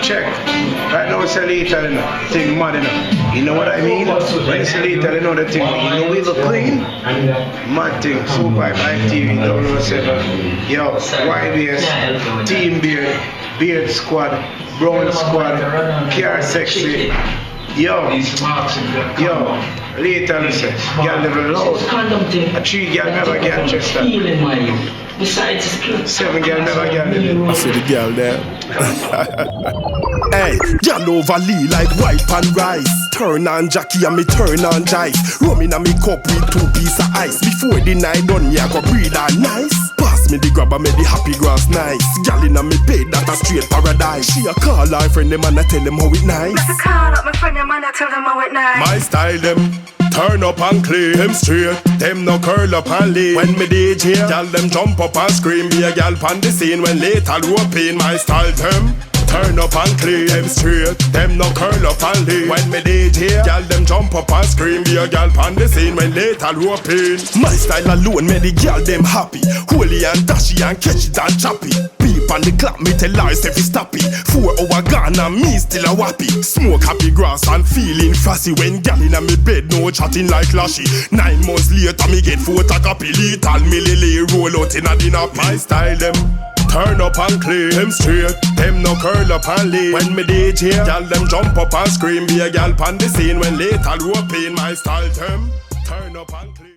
check. Right now it's a little, you know, thing mad, you know. You know what I mean? When it's a little, you know the thing. You know we look clean? Mad thing. Supa, TV, 007. Yo, YBS, Team Beard, Beard Squad, Brown Squad, Car Sexy. Yo, later listen, girl never loud. A 3 girl never get Chester. 7 girl never get it. I see the girl there. Hey, girl over Lee like white pan rice. Turn on Jackie and me turn on Jive. Rum in a me cup with 2 pieces of ice. Before the night done, me I go breathe all nice. Pass me the grabber, me the happy grass nice. Girl in a me bed, that a straight paradise. She a call her friend, them and I tell them how it nice. That's a call up my friend, them and I tell them how it nice. My style them turn up and clean them straight. Them no curl up and lay. When me DJ, girl them jump up and scream. Be a girl pon the scene when later open. My style them turn up and clean them straight. Them no curl up and lay. When me DJ, girl them jump up and scream. Be a girl pon the scene when later open. My style alone make the girl them happy. Holy and dashy and catch it and choppy. Peep on the clock, me tell her if it's stoppy. 4 hours gone and me still a wappy. Smoke happy grass and feeling fussy. When gal in a me bed no chatting like lashy. 9 months later me get photocopy. Lethal me lily roll out in a dinner. My style them turn up and clean them straight. Them no curl up and lay. When me DJ, gal them jump up and scream. Be a gal pon the scene when later open. My style them turn up and clean.